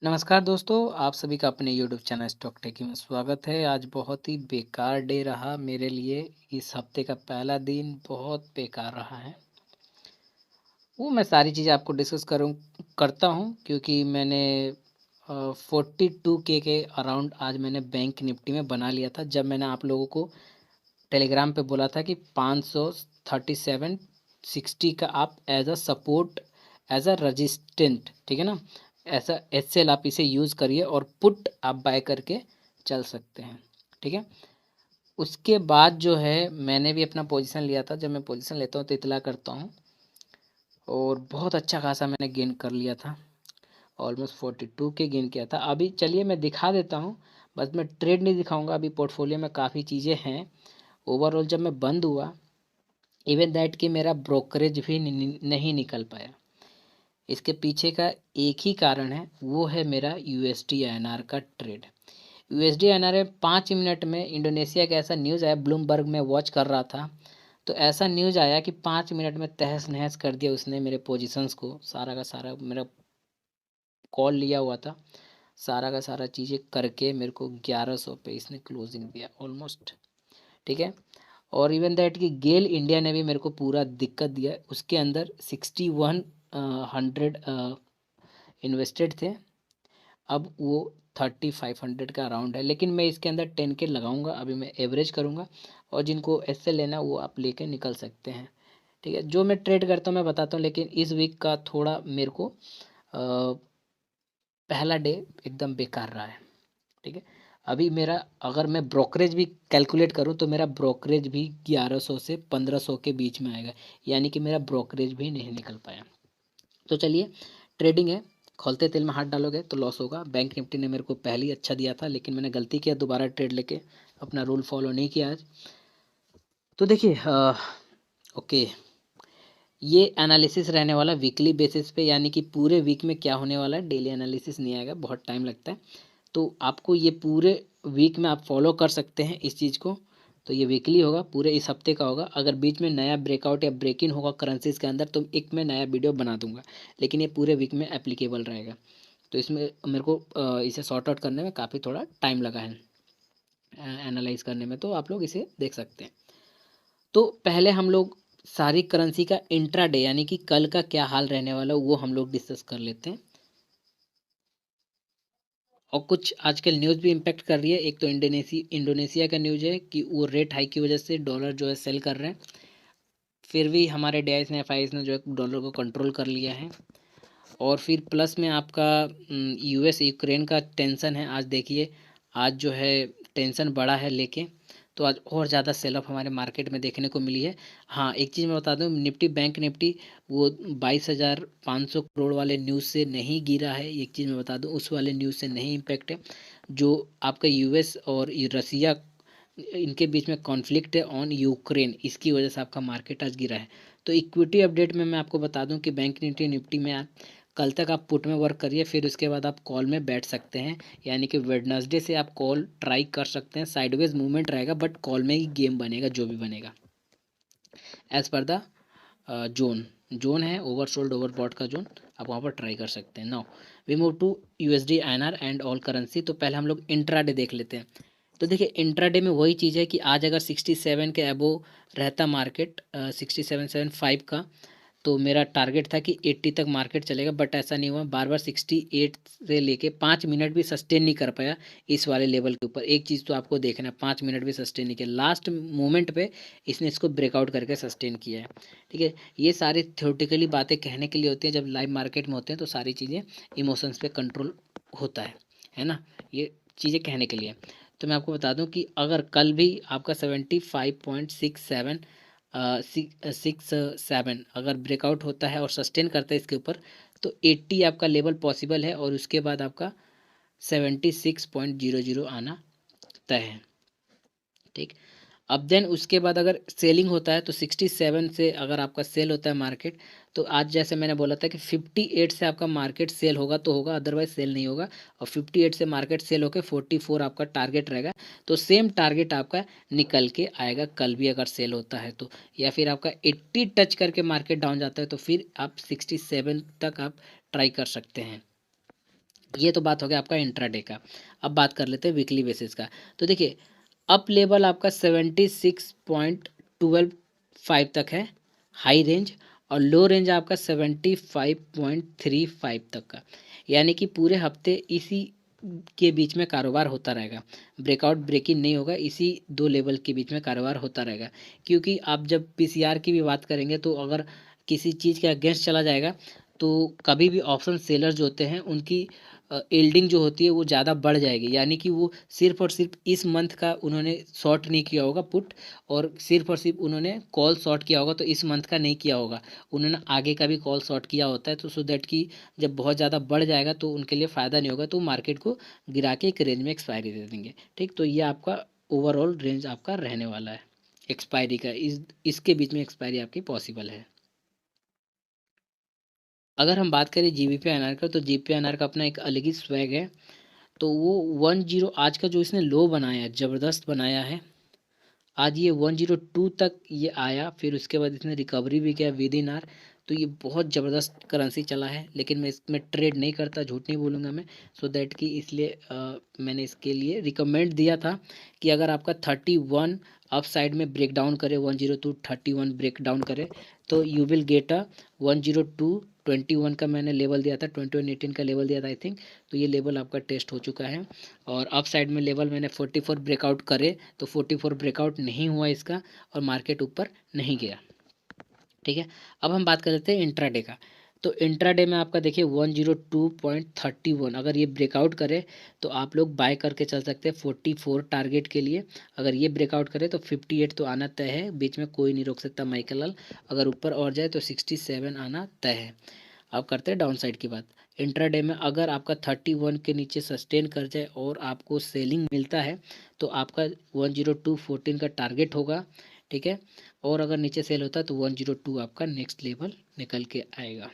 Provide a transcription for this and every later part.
नमस्कार दोस्तों, आप सभी का अपने यूट्यूब चैनल स्टॉक टेकिंग में स्वागत है। आज बहुत ही बेकार डे रहा मेरे लिए। इस हफ्ते का पहला दिन बहुत बेकार रहा है। वो मैं सारी चीज़ें आपको डिस्कस करता हूँ क्योंकि मैंने 42K के अराउंड आज मैंने बैंक निफ्टी में बना लिया था। जब मैंने आप लोगों को टेलीग्राम पे बोला था कि 537.60 का आप as a support, as a resistant, ठीक है ना, ऐसा एसएल आप इसे यूज़ करिए और पुट आप बाय करके चल सकते हैं। ठीक है, उसके बाद जो है मैंने भी अपना पोजीशन लिया था। जब मैं पोजीशन लेता हूँ तो इतला करता हूँ और बहुत अच्छा खासा मैंने गेन कर लिया था। ऑलमोस्ट 42 के गेन किया था। अभी चलिए मैं दिखा देता हूँ, बस मैं ट्रेड नहीं दिखाऊंगा। अभी पोर्टफोलियो में काफ़ी चीज़ें हैं। ओवरऑल जब मैं बंद हुआ, इवन दैट कि मेरा ब्रोकरेज भी नहीं निकल पाया। इसके पीछे का एक ही कारण है, वो है मेरा यूएसडी आईएनआर का ट्रेड। यूएसडी आईएनआर में 5 मिनट में इंडोनेशिया का ऐसा न्यूज़ आया, ब्लूमबर्ग में वॉच कर रहा था तो ऐसा न्यूज़ आया कि 5 मिनट में तहस नहस कर दिया उसने मेरे पोजीशंस को। सारा का सारा मेरा कॉल लिया हुआ था, सारा का सारा चीज़ें करके मेरे को 1100 पे इसने क्लोजिंग दिया ऑलमोस्ट। ठीक है, और इवन दैट कि गेल इंडिया ने भी मेरे को पूरा दिक्कत दिया। उसके अंदर 6100 इन्वेस्टेड थे, अब वो 3500 का अराउंड है। लेकिन मैं इसके अंदर 10K लगाऊंगा। अभी मैं एवरेज करूंगा और जिनको ऐसे लेना वो आप लेके निकल सकते हैं। ठीक है, जो मैं ट्रेड करता हूँ मैं बताता हूँ। लेकिन इस वीक का थोड़ा मेरे को पहला डे एकदम बेकार रहा है। ठीक है, अभी मेरा अगर मैं ब्रोकरेज भी कैलकुलेट करूं तो मेरा ब्रोकरेज भी 1100 से 1500 के बीच में आएगा, यानी कि मेरा ब्रोकरेज भी नहीं निकल पाया। तो चलिए, ट्रेडिंग है, खोलते तेल में हाथ डालोगे तो लॉस होगा। बैंक निफ्टी ने मेरे को पहले ही अच्छा दिया था, लेकिन मैंने गलती किया, दोबारा ट्रेड लेके अपना रूल फॉलो नहीं किया आज। तो देखिए, ओके, ये एनालिसिस रहने वाला वीकली बेसिस पे, यानी कि पूरे वीक में क्या होने वाला है। डेली एनालिसिस नहीं आएगा, बहुत टाइम लगता है। तो आपको ये पूरे वीक में आप फॉलो कर सकते हैं इस चीज़ को। तो ये वीकली होगा, पूरे इस हफ्ते का होगा। अगर बीच में नया ब्रेकआउट या ब्रेक इन होगा करेंसीज के अंदर तो एक मैं नया वीडियो बना दूंगा, लेकिन ये पूरे वीक में एप्लीकेबल रहेगा। तो इसमें मेरे को इसे सॉर्ट आउट करने में काफ़ी थोड़ा टाइम लगा है, एनालाइज करने में। तो आप लोग इसे देख सकते हैं। तो पहले हम लोग सारी करेंसी का इंट्रा डे, यानी कि कल का क्या हाल रहने वाला वो हम लोग डिस्कस कर लेते हैं। और कुछ आजकल न्यूज़ भी इम्पैक्ट कर रही है। एक तो इंडोनेशिया का न्यूज़ है कि वो रेट हाइक की वजह से डॉलर जो है सेल कर रहे हैं। फिर भी हमारे डीआईएस ने एफआईएस ने जो है डॉलर को कंट्रोल कर लिया है। और फिर प्लस में आपका यूएस यूक्रेन का टेंशन है। आज देखिए, आज जो है टेंशन बड़ा है लेके, तो आज और ज़्यादा सेल ऑफ हमारे मार्केट में देखने को मिली है। हाँ, एक चीज़ मैं बता दूं, निफ्टी बैंक निफ्टी वो 22,500 करोड़ वाले न्यूज़ से नहीं गिरा है। एक चीज़ मैं बता दूं, उस वाले न्यूज़ से नहीं इम्पैक्ट है। जो आपका यूएस और रसिया इनके बीच में कॉन्फ्लिक्ट है ऑन यूक्रेन, इसकी वजह से आपका मार्केट आज गिरा है। तो इक्विटी अपडेट में मैं आपको बता दूं कि बैंक निफ्टी निफ्टी में आप कल तक आप पुट में वर्क करिए, फिर उसके बाद आप कॉल में बैठ सकते हैं। यानी कि वेडनेसडे से आप कॉल ट्राई कर सकते हैं। साइडवेज मूवमेंट रहेगा बट कॉल में ही गेम बनेगा जो भी बनेगा, as per the zone. Zone है ओवरसोल्ड ओवरबॉट का जोन, आप वहाँ पर ट्राई कर सकते हैं। Now we move to USD INR and all currency. तो पहले हम लोग इंट्राडे देख लेते हैं। तो देखिए, इंट्राडे में वही चीज़ है कि आज अगर 67 के अबोव रहता मार्केट, 67.75 का, तो मेरा टारगेट था कि 80 तक मार्केट चलेगा, बट ऐसा नहीं हुआ। बार बार 68 से लेके 5 मिनट भी सस्टेन नहीं कर पाया इस वाले लेवल के ऊपर। एक चीज़ तो आपको देखना है, 5 मिनट भी सस्टेन नहीं किया। लास्ट मोमेंट पे इसने इसको ब्रेकआउट करके सस्टेन किया है। ठीक है, ये सारी थ्योरेटिकली बातें कहने के लिए होती हैं। जब लाइव मार्केट में होते हैं तो सारी चीज़ें इमोशंस पे कंट्रोल होता है ना, ये चीज़ें कहने के लिए। तो मैं आपको बता दूं कि अगर कल भी आपका 75.67 6-7 अगर ब्रेकआउट होता है और सस्टेन करता है इसके ऊपर, तो 80 आपका लेवल पॉसिबल है और उसके बाद आपका 76.00 आना तय है। ठीक, अब देन उसके बाद अगर सेलिंग होता है तो 67 से अगर आपका सेल होता है मार्केट, तो आज जैसे मैंने बोला था कि 58 से आपका मार्केट सेल होगा तो होगा, अदरवाइज सेल नहीं होगा। और 58 से मार्केट सेल होकर 44 आपका टारगेट रहेगा। तो सेम टारगेट आपका निकल के आएगा कल भी अगर सेल होता है तो। या फिर आपका 80 टच करके मार्केट डाउन जाता है तो फिर आप 67 तक आप ट्राई कर सकते हैं। ये तो बात हो गया आपका इंट्राडे का। अब बात कर लेते हैं वीकली बेसिस का। तो देखिए अप लेवल आपका 76.125 तक है हाई रेंज, और लो रेंज आपका 75.35 तक का, यानी कि पूरे हफ्ते इसी के बीच में कारोबार होता रहेगा। ब्रेकआउट ब्रेक इन नहीं होगा, इसी दो लेवल के बीच में कारोबार होता रहेगा। क्योंकि आप जब पीसीआर की भी बात करेंगे तो अगर किसी चीज़ के अगेंस्ट चला जाएगा तो कभी भी ऑप्शन सेलर जो होते हैं उनकी यील्डिंग जो होती है वो ज़्यादा बढ़ जाएगी, यानी कि वो सिर्फ और सिर्फ इस मंथ का उन्होंने शॉर्ट नहीं किया होगा पुट, और सिर्फ उन्होंने कॉल शॉर्ट किया होगा तो इस मंथ का नहीं किया होगा, उन्होंने आगे का भी कॉल शॉर्ट किया होता है। तो सो दैट कि जब बहुत ज़्यादा बढ़ जाएगा तो उनके लिए फ़ायदा नहीं होगा, तो मार्केट को गिरा के एक रेंज में एक्सपायरी दे देंगे। ठीक, तो ये आपका ओवरऑल रेंज आपका रहने वाला है एक्सपायरी का, इसके बीच में एक्सपायरी आपकी पॉसिबल है। अगर हम बात करें जीबीपीआईएनआर का, तो जीबीपीआईएनआर का अपना एक अलग ही स्वैग है। तो वो 10 आज का जो इसने लो बनाया है, ज़बरदस्त बनाया है। आज ये 102 तक ये आया, फिर उसके बाद इसने रिकवरी भी किया विद इन आर। तो ये बहुत ज़बरदस्त करेंसी चला है, लेकिन मैं इसमें ट्रेड नहीं करता, झूठ नहीं बोलूँगा मैं। सो दैट कि इसलिए मैंने इसके लिए रिकमेंड दिया था कि अगर आपका 31 अप साइड में ब्रेक डाउन करे, 102 31 ब्रेक डाउन करे तो यू विल गेट अ 102 21 का मैंने लेवल दिया था, 2118 का लेवल दिया था आई थिंक। तो ये लेवल आपका टेस्ट हो चुका है। और अप साइड में लेवल मैंने 44 ब्रेकआउट करे, तो 44 ब्रेकआउट नहीं हुआ इसका, और मार्केट ऊपर नहीं गया। ठीक है, अब हम बात कर लेते हैं इंट्राडे का। तो इंट्राडे में आपका देखिए 102.31 अगर ये ब्रेकआउट करे तो आप लोग बाय करके चल सकते हैं 44 टारगेट के लिए। अगर ये ब्रेकआउट करे तो 58 तो आना तय है, बीच में कोई नहीं रोक सकता माइकल लाल। अगर ऊपर और जाए तो 67 आना तय है। अब करते हैं डाउन साइड की बात। इंट्राडे में अगर आपका 31 के नीचे सस्टेन कर जाए और आपको सेलिंग मिलता है तो आपका 102.14 का टारगेट होगा। ठीक है, और अगर नीचे सेल होता है तो 102 आपका नेक्स्ट लेवल निकल के आएगा।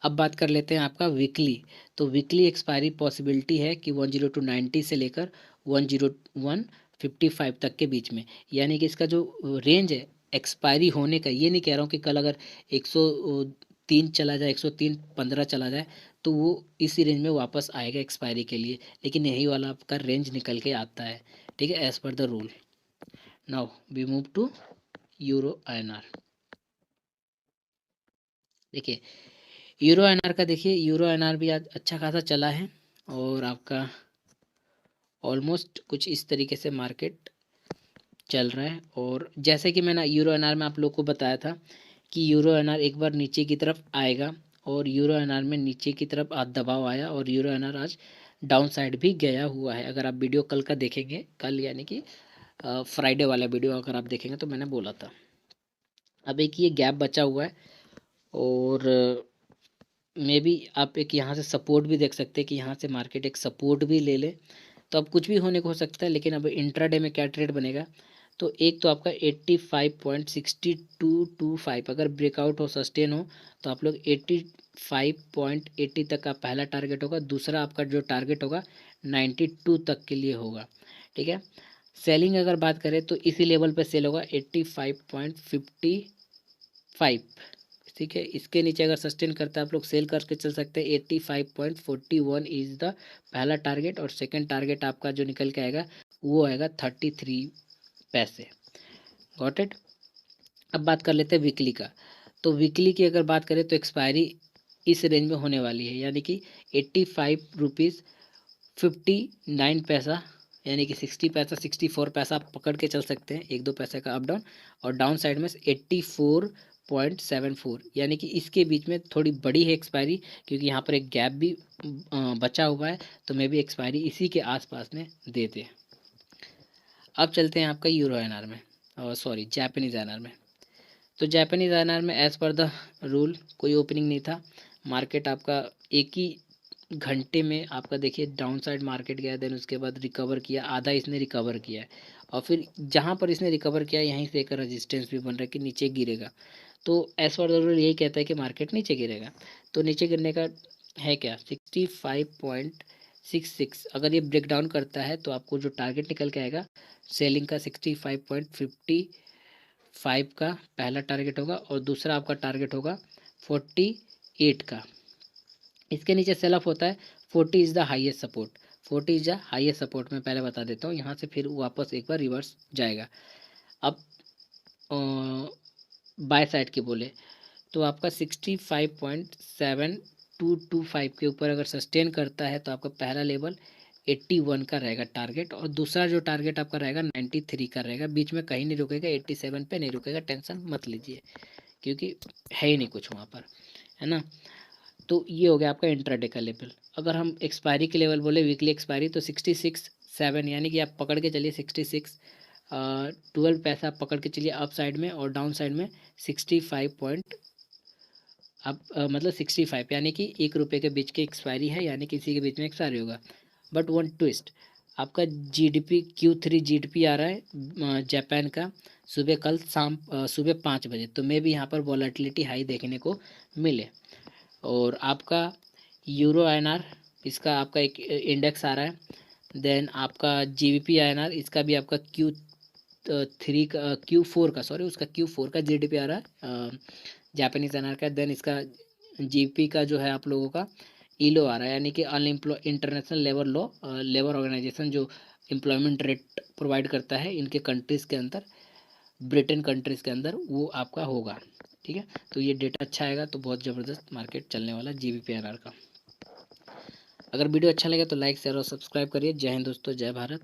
अब बात कर लेते हैं आपका वीकली। तो वीकली एक्सपायरी पॉसिबिलिटी है कि 102.90 से लेकर 101.55 तक के बीच में, यानी कि इसका जो रेंज है एक्सपायरी होने का, ये नहीं कह रहा हूँ कि कल अगर 103 चला जाए, 103.15 चला जाए तो वो इसी रेंज में वापस आएगा एक्सपायरी के लिए, लेकिन यही वाला आपका रेंज निकल के आता है। ठीक है, as per the rule. Now we move to euro INR. देखिए यूरो आईएनआर का, देखिए यूरो आईएनआर भी आज अच्छा खासा चला है, और आपका ऑलमोस्ट कुछ इस तरीके से मार्केट चल रहा है। और जैसे कि मैंने यूरो एनआर में आप लोग को बताया था कि यूरो एनआर एक बार नीचे की तरफ आएगा, और यूरो एनआर में नीचे की तरफ आज दबाव आया और यूरो एनआर आज डाउन साइड भी गया हुआ है। अगर आप वीडियो कल का देखेंगे, कल यानी कि फ्राइडे वाला वीडियो अगर आप देखेंगे तो मैंने बोला था। अब एक ये गैप बचा हुआ है, और मे बी आप एक यहाँ से सपोर्ट भी देख सकते हैं कि यहाँ से मार्केट एक सपोर्ट भी ले ले, तो अब कुछ भी होने को हो सकता है। लेकिन अब इंट्राडे में क्या ट्रेड बनेगा, तो एक तो आपका 85.6225 अगर ब्रेकआउट हो, सस्टेन हो, तो आप लोग 85.80 तक का पहला टारगेट होगा। दूसरा आपका जो टारगेट होगा 92 तक के लिए होगा। ठीक है, सेलिंग अगर बात करें तो इसी लेवल पे सेल होगा 85.55। ठीक है, इसके नीचे अगर सस्टेन करता है आप लोग सेल करके चल सकते हैं। 85.41 इज द पहला टारगेट, और सेकंड टारगेट आपका जो निकल के आएगा वो आएगा 33 पैसे। Got it. अब बात कर लेते हैं वीकली का। तो वीकली की अगर बात करें तो एक्सपायरी इस रेंज में होने वाली है, यानी कि 85 रुपीज़ 59 पैसा, यानी कि 60 पैसा 64 पैसा आप पकड़ के चल सकते हैं, एक दो पैसे का अप डाउन। और डाउन साइड में 84.74, यानी कि इसके बीच में थोड़ी बड़ी है एक्सपायरी, क्योंकि यहाँ पर एक गैप भी बचा हुआ है, तो मे भी एक्सपायरी इसी के आसपास में दे दे। अब चलते हैं आपका यूरो एनआर में, सॉरी जापानीज एनआर में। तो जापानीज आईएनआर में एज़ पर द रूल कोई ओपनिंग नहीं था। मार्केट आपका एक ही घंटे में आपका देखिए डाउन साइड मार्केट गया, देन उसके बाद रिकवर किया, आधा इसने रिकवर किया है, और फिर जहाँ पर इसने रिकवर किया यहीं से एक रेजिस्टेंस भी बन रहा है कि नीचे गिरेगा। तो एज़ पर द रूल यही कहता है कि मार्केट नीचे गिरेगा। तो नीचे गिरने का है क्या, 65.66 अगर ये ब्रेक डाउन करता है तो आपको जो टारगेट निकल के आएगा सेलिंग का 65.55 का पहला टारगेट होगा, और दूसरा आपका टारगेट होगा 48 का। इसके नीचे सेल ऑफ होता है 40 is the highest support, 40 is the highest support मैं पहले बता देता हूँ। यहाँ से फिर वापस एक बार रिवर्स जाएगा। अब बाय साइड की बोले तो आपका 65.7225 के ऊपर अगर सस्टेन करता है तो आपका पहला लेवल 81 का रहेगा टारगेट, और दूसरा जो टारगेट आपका रहेगा 93 का रहेगा। बीच में कहीं नहीं रुकेगा, 87 पे नहीं रुकेगा, टेंशन मत लीजिए क्योंकि है ही नहीं कुछ वहाँ पर, है ना। तो ये हो गया आपका इंट्राडे का लेवल। अगर हम एक्सपायरी के लेवल बोले, वीकली एक्सपायरी, तो 66.7 यानी कि आप पकड़ के चलिए 66 12 पैसा आप पकड़ के चलिए अप साइड में, और डाउन साइड में 65 पॉइंट आप मतलब 65 यानी कि 1 रुपये के बीच की एक्सपायरी है, यानी कि इसी के बीच में एक्सपायरी होगा। बट वन ट्विस्ट, आपका जीडीपी Q3 जीडीपी आ रहा है जापान का सुबह कल शाम सुबह 5 बजे, तो मे भी यहाँ पर वॉलेटिलिटी हाई देखने को मिले। और आपका यूरो आईएनआर, इसका आपका एक इंडेक्स आ रहा है। देन आपका जीबीपी आईएनआर, इसका भी आपका Q3 का Q4 का सॉरी उसका Q4 का जीडीपी आ रहा है जापानीज आईएनआर का। देन इसका जीपी का जो है आप लोगों का ईलो आ रहा है, यानी कि unemploy international labour law labour organisation जो एम्प्लॉयमेंट रेट प्रोवाइड करता है इनके कंट्रीज़ के अंदर, ब्रिटेन कंट्रीज़ के अंदर, वो आपका होगा। ठीक है, तो ये डेटा अच्छा आएगा तो बहुत ज़बरदस्त मार्केट चलने वाला GBP/INR का। अगर वीडियो अच्छा लगे तो लाइक शेयर और सब्सक्राइब करिए। जय हिंद दोस्तों, जय भारत।